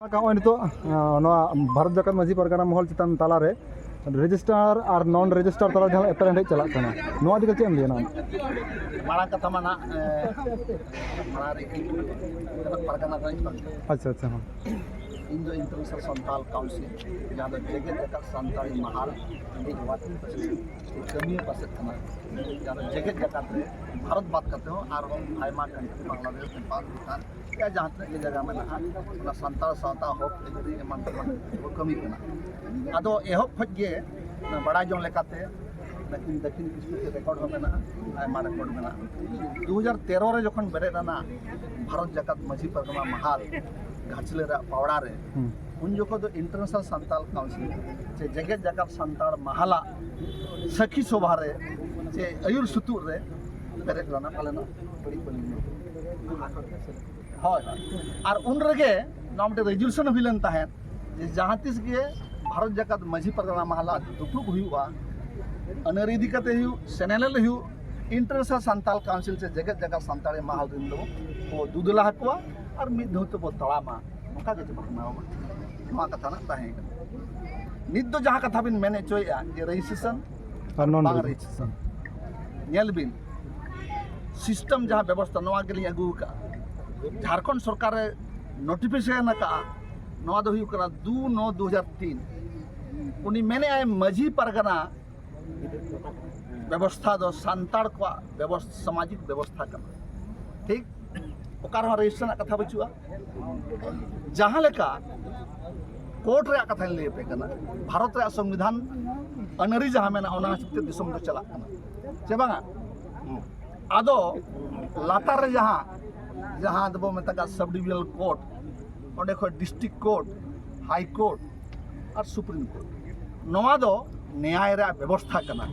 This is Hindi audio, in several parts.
भारत जाकत माझी परगना महल चितान तालारे रजिस्टार और नॉन रजिस्टार ताला जहाँ एपेर हेंडे चला कना नोआ दिके चेम लेना माड़ा कथा माना माड़ा रे परगना अच्छा अच्छा हाँ इन जो इंटरनेशनल संताल काउंसिल जहाँ जेगे जगत संताली महाल एक बात कमी पास जहाँ जेगे जगत रे भारत बात करते हो और आयमा कंट्री बांग्लादेश नेपाल भूटान या जहाँ तक ये जगह में ना संताल सावता होप एग्री एमान कमी करना आदो एहब खजे बड़ा जो लेकाते लेकिन दक्षिण किस्म के रिकॉर्ड हो मेना आयमा रिकॉर्ड मेना 2013 रे जखन बेरेना भारत जाकत माझी परगना महाल घाचले पावड़ा रे उन जो को इंटरनेशनल संताल काउंसिल से जगत जाकत संताल महाला सखी शोभा रे से अयुर सुतुर रे बेरे लाना पालेना बड़ी बड़ी হয় আর উন রেগে নামতে রেজুলেশন হইলেন তাহেন যে जहाँ तीस गे भारत जाकत माझी परगना महाला दुपुक हुआ अनरी दिकते हु सेनेल हु इंटरनेशनल संताल काउंसिल से जगत जगत संताले महाल दिन दो वो दुदला हकवा और मिद धोते बो तड़ामा नका के बखनावा नवा कथा ना ताहें निद दो जहाँ कथा बिन मैंने चोया जे रजिस्ट्रेशन और नॉन रजिस्ट्रेशन नेल बिन सिस्टम जहाँ व्यवस्था नवा के लिए अगू का झारखंड सरकार नोटिफिकेशन का नवा दो हुई 2/9/2003 उनी मैंने आए माझी परगना व्यवस्था दो संताड़ को व्यवस्था सामाजिक व्यवस्था करना ठीक ओकार रजिस्ट्रेशन कथा बचुआ जहाँ लेका कोर्ट रे कथा ले पे करना भारत रे संविधान अनरी जहाँ में ना हिसाब दिसम दो चला से बांगा आदो लातार रे जहाँ दबो मेता सब डिविजनल कोर्ट ओंडे खो डिस्ट्रिक्ट कोर्ट हाई कोर्ट और सुप्रीम कोर्ट नवा दो न्याय रे व्यवस्था करना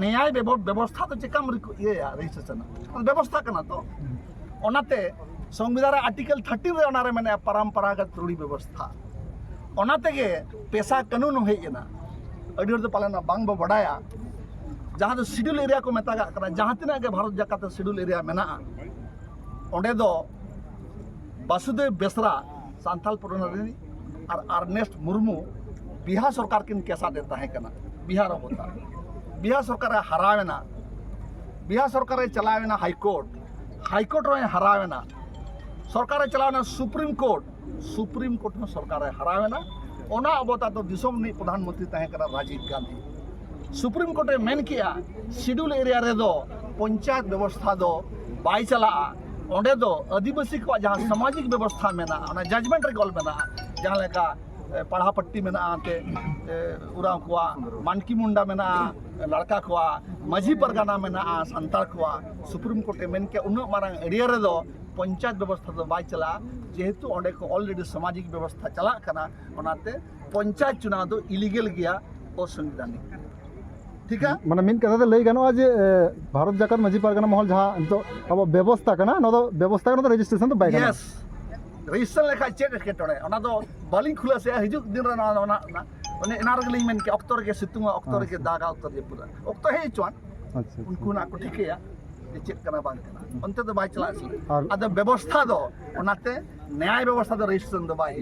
न्याय व्यवस्था तो चेकम ये रजिस्ट्रेशन व्यवस्था करना तो ओनाते संविधान आर्टिकल 30 रे ओनारे माने परंपरागत रूढ़ी व्यवस्था ओनाते के पेशा कानून हेजना अडी हर तो पालेना बांग बो बडाया जहाँ तो शेड्यूल एरिया को मेता करना जहाँ तिना के भारत जाकत शेड्यूल एरिया मेना ओंडे दो वासुदेव बेसरा सांथाल पुरनरी और अर्नेस्ट मुर्मू बिहार सरकार किन केसा देता है कना बिहार होता बिहार सरकार हरावेना बिहार सरकार चलावेना हाई कोर्ट रे हरावेना सरकार चलावेना सुप्रीम कोर्ट में सरकार हरावेना ओना अबता तो दिसम नि प्रधानमंत्री तहे कना राजीव गांधी सुप्रीम कोर्ट मेन किया शेड्यूल एरिया रे दो पंचायत व्यवस्था दो बाई चला ओंडे दो आदिवासी को जहाँ सामाजिक व्यवस्था में ना जजमेंट रिकॉल में ना जहाँ लेका पढ़ा पट्टी में ना आते उरा को मानकी मुंडा में ना लड़का को माझी परगना में ना संताल को सुप्रीम कोर्ट मेन के उन मारंग एरिया रे दो पंचायत व्यवस्था दो बाई चला जेहेतु ओंडे को ऑलरेडी सामाजिक व्यवस्था चला करना ओनाते पंचायत चुनाव दो इलीगल गया और संवैधानिक ठीक है माने मिन कथा लई गानो आज भारत जाकत माझी परगना महल जहाँ तो अब व्यवस्था करना नो तो व्यवस्था करना तो रजिस्ट्रेशन तो बाय करना यस रजिस्ट्रेशन लेखा चेक के टोडे ओना तो बालिंग खुला से हिजु दिन रे ना ओने एनार गली मेन के अक्तर के सितुंगा अक्तर के दागा अक्तर जे पूरा अक्तर हे चोन अच्छा उनको ना को ठीक है चेक करना बांग करना अंते तो बाय चला अद व्यवस्था दो ओनाते न्याय व्यवस्था तो रजिस्ट्रेशन दो बाय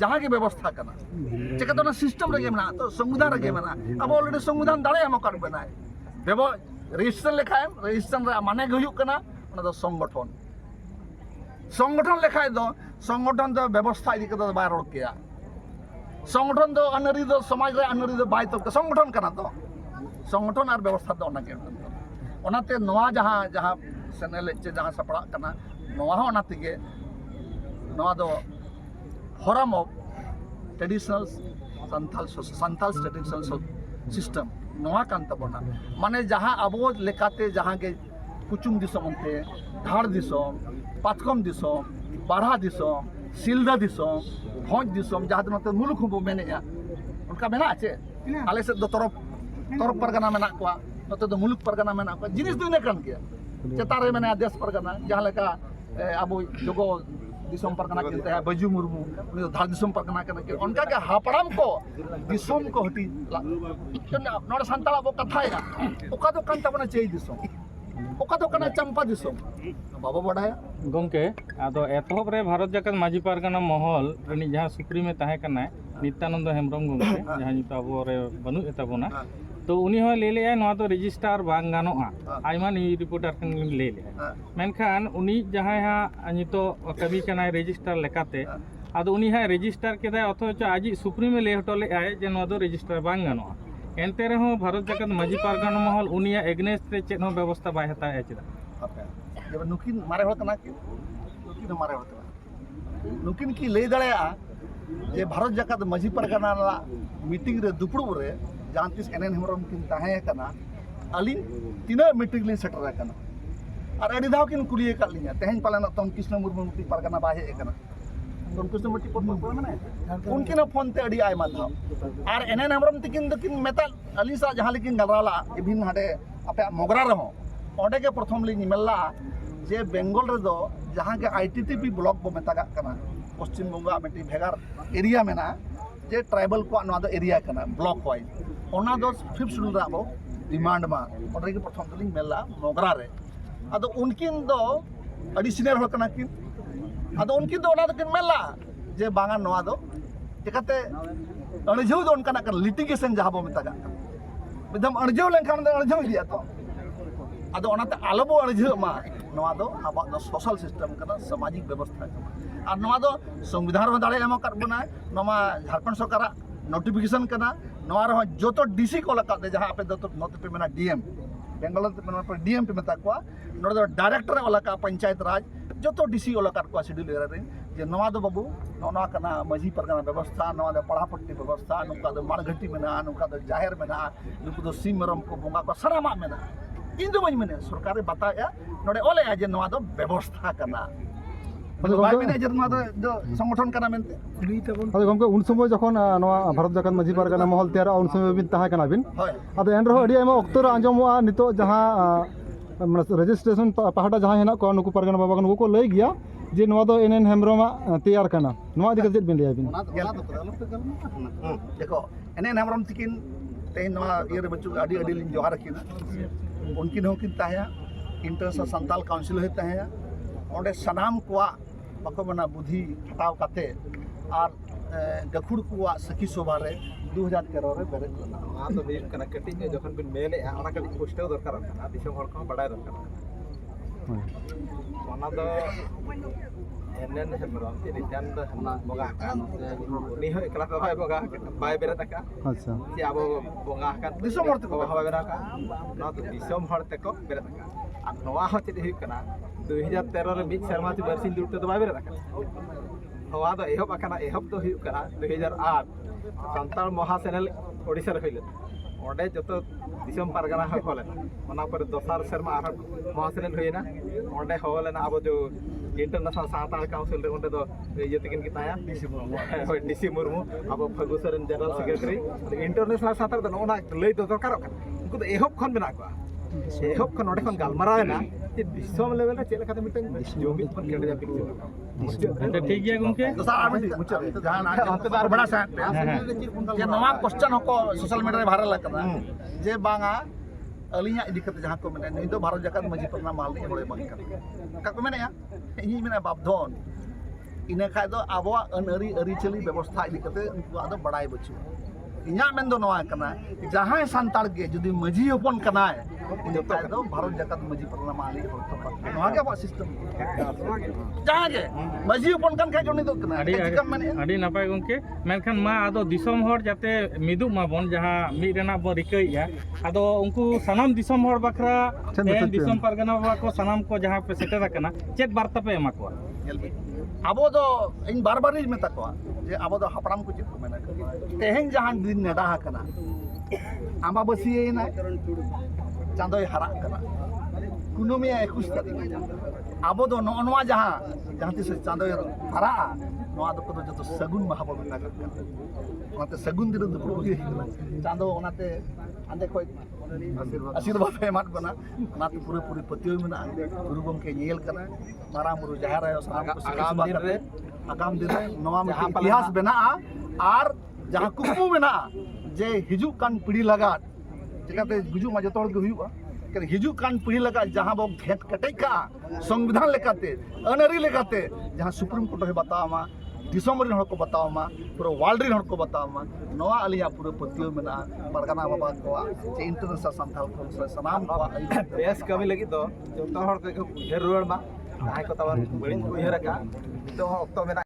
जहाँ की व्यवस्था करना चेक तो सिस्टम रे मेना तो संविधान रे मेना अब ऑलरेडी संविधान दाड़े हम कर बनाए रजिस्ट्रेशन लेखाय रजिस्ट्रेशन रे माने हुयु कना ओना तो संगठन लेखाय दो संगठन तो व्यवस्था इदी कतो बाय रोड किया संगठन तो अनरी दो समाज रे अनरी दो बाय तो संगठन कना तो संगठन और व्यवस्था तो ओना के ओनाते नवा जहाँ सेनेल चे जहाँ सपड़ा कना नवा हो ओनाते के नवा दो forum of traditional Santhal traditional system नवा कान तबना माने जहाँ अबो लेकाते जहाँ के कुचुम दिसम अंते धाड़ दिसम पातकम दिसम बारहा दिसम सिलदा दिसम भोज दिसम जहाँ नते मुलुक हो मेनेया उनका मेना आछे आले से दो तरफ परगना मेना को नते दो मुलुक परगना मेना को जिनिस दुने कान के चेतारे मेना देश परगना जहाँ लेका अबो जोगो दिसम परगना के है बजू मुर्मू उनी धार दिसम परगना के उनका के हापड़ाम को दिसम को हटी नोड़ संताल अब कथा है ओका तो कान तबना चेई दिसम ᱚᱠᱟ ᱫᱚ ᱠᱟᱱᱟ ᱪᱟᱢᱯᱟ ᱫᱤᱥᱚᱢ ᱵᱟᱵᱚ ᱵᱟᱰᱟᱭᱟ गंके आदो एतहब रे भारत जाकत माझी पारगाना महल रनी जहाँ सुप्रीम में ताहे कना नित्यानंद हेम्ब्रम गंके जहाँ नित अब रे बनु एताबोना तो उनी हो ले ले नवा तो रजिस्टार बांग गानोआ आइमा नी रिपोर्टर कन ले ले मेनखान उनी जहाँ यहाँ नितो कमी कना रजिस्टार लेकाते आदो उनी हा रजिस्टार केदा अथच आज सुप्रीम में ले हटले आए जे नवा दो रजिस्टार बांग गानोआ एनते रहो भारत जाकत माझी पारगाना महल उनिया एग्नेस्ट रे चेन हो व्यवस्था बाय हता एचदा जब नुकिन मारे हड़ कना कि नुकिन मारे हड़ कना नुकिन की लई दड़या जे भारत जाकत माझी परगना मीटिंग रे दुपड़ू रे जहां तीस एनएन हेम्ब्रम किन ताहे कना अली तीना मीटिंग ले सेटर कना और अडी दाव किन कुलिए का लिया तेहन पालन तम कृष्ण मुर्मू मुक्ति परगना बाहे कना तम कृष्ण मुक्ति पर माने उनकिन फोन ते अडी आय माथा और एनएन हेम्ब्रम तिकिन दकिन मेता अली सा जहां लेकिन गलराला इभिन हाडे आपे मोगरा रहो ओडे के प्रथम लिंग मेला जे बेंगल रे दो जहां के आईटीटीपी ब्लॉक बो मेतागा कना पश्चिम बंगा मेटी भेगार एरिया मेना जे ट्राइबल को नवा दो एरिया कना ब्लॉक वाइज ओना दो फिफ्थ शेड्यूल रा बो डिमांड मा ओडे के प्रथम लिंग मेला मोगरा रे अदो उनकिन दो अडी सीनियर हो कना किन अदो उनकिन दो ओना दो किन मेला जे बांगा नवा दो चिकाते अणझौ दो उनका ना लिटिगेशन जहां बो मेतागा एकदम अणझौ लेनखान दो अणझौ दिया तो अदो ओनाते आलोबो अणझौ मा नवा दो आबा दो सोशल सिस्टम कना सामाजिक व्यवस्था कना और नवा दो संविधान रे दाड़े एम कर बना नवा झारखंड सरकार नोटिफिकेशन कना नवा रे जोतो डीसी को लका दे जहां पे दो नोट पे मेना डीएम बेंगल पे डीएम पे मेता को नोड दो डायरेक्टर वाला का पंचायत राज जोतो डीसी वाला का शेड्यूल रे जे नवा दो बाबू नवा कना माझी परगना व्यवस्था नवा दो पढ़ापट्टी व्यवस्था नुका दो मारघटी मेना नुका दो जाहिर मेना नुका दो सिम मरम को बोंगा को सरामा मेना इन दो बज मने सरकार बताया नोडे ओले जे नवा दो व्यवस्था कना बाय मेने जे नवा दो संगठन कना मेनते अदो गमके उन समय जखन नवा भारत जाकत माझी पारगाना महल तैयार उन समय बिन ताहे कना बिन होय अदो एन रहो अडी आयमा अक्तो रे आंजमोआ नितो जहां रजिस्ट्रेशन पहाड़ा जहां हेना को नुकु पारगाना बाबा नुकु को लई गया जे नवा दो एनएन हेम्ब्रम तैयार कना नवा दिक जेद बिन लिया बिन देखो एनएन हेम्ब्रम तिकिन तेन नवा ये बच्चों अडी अडी लिन जोहार किन उनकिन हो किन ताया इंटरनेशनल संताल काउंसिल है ताया ओंडे सनाम कोआ बको मना बुद्धि हटाव काते और गखुड़ कोआ सखी सोभा रे 2013 रे बेरे कना आ तो बिन कना कटिंग जखन बिन मेले आना कटी पोस्टर दरकार कना दिसम हर को बडाय दरकार ओना दो एनएन हेम्ब्रम ते नित्यानंद हन्ना बोगा कान उनी हो एकला का भाई बोगा बाय बेरे तका अच्छा जे आबो बोगा कान दिसम हर तको हवा बेरा का ना तो दिसम हर तको बेरे तका आ नवा हो चेदे हुई कना 2013 रे मिक शर्मा ती बरसिन दुरते तो बाय बेरे तका हवा दो एहब अकना एहब तो हुई कना 2008 संताल महासेनल ओडिसा रे होइले ओंडे जतो दिसम पारगाना हो होले ओना पर दोसार शर्मा आर महासेनल होइना ओंडे होलेना अब जो इंटरनेशनल सातार काउंसिल रे ओंडे दो ये तकिन की ताया डीसी मुर्मू अब फगुसरन जनरल सेक्रेटरी इंटरनेशनल सातार दो ओना लई दो दरकार उनको तो एहब खन बना को एहब खन ओंडे खन गालमारायना जे दिसम लेवल रे चेला खाते मिटन जोमित खन केडे जा पिक्चर ठीक गया गंके दोसार आर मुचे जहां अंत बार बड़ा सा जे नवा क्वेश्चन हको सोशल मीडिया रे वायरल करना जे बांगा अलिया इदी कते जहां को मेने नै दो भारत जाकत माझी परगना माल नि होले बांग का को मेने इ मेने बापधन इने खाय दो आबो अनअरी अरिचली व्यवस्था इदी कते उनको आदो बड़ाई बचु इन्या मेन दो नवा कना जहां संताल के जदी माझी होपन कनाय जतो दो भारत जाकत माझी परगना माल नि होतो नवा के बा सिस्टम जहां के माझी होपन कन खाय जोनी दो कना अडी नापाय गंके मेनखान मा आदो दिसम हर जाते मिदु माबन जहां मि रेना बो रिकैया आदो उनको सनाम दिसम हर बखरा दिसम पारगना बाबा को सनाम को जहां पे सेटर कना चेत वार्ता पे एमा को आबो दो इन बार-बार ही मेता को जे आबो दो हपराम को चेत को मेना तेहेन जहां दिन नेडा कना आमा बसिए ना चांदोय हरा कना कुनुमी 21 तारीख आबो दो नोनवा जहां तिस चांदोय हरा नवा दो को जतो सगुन महाबो मेता कना ओनाते सगुन दिन दो पुगे चांदो ओनाते आंदे खोय आशीर्वाद एमात बना ओनाते पूरे पूरी पतियो मेना गुरु गमके नेल कना मारा मुरु जहार आयो आगाम दिन रे नवा में इतिहास बना और जहां कुकु बना जे हिजु कान पीढ़ी लगा चिकाते गुजु मा जतो हर के हुआ हिजू कान पीढ़ी लगा जहाँ बो घेट कटेज का संविधान लेकाते अनरी लेकाते जहाँ सुप्रीम कोर्ट है बतावा दिसम रे हड़ को बतावा पूरा वर्ल्ड रे हड़ को बतावा नवा अलिया पूरा पतियो मेना परगना बाबा को जे इंटरनेशनल संथाल को सनाम को बेस कमी लगी तो जो हड़ को घेर रुआड़ मा ताई को तब बड़ी उयहर का तो ऑक्टो में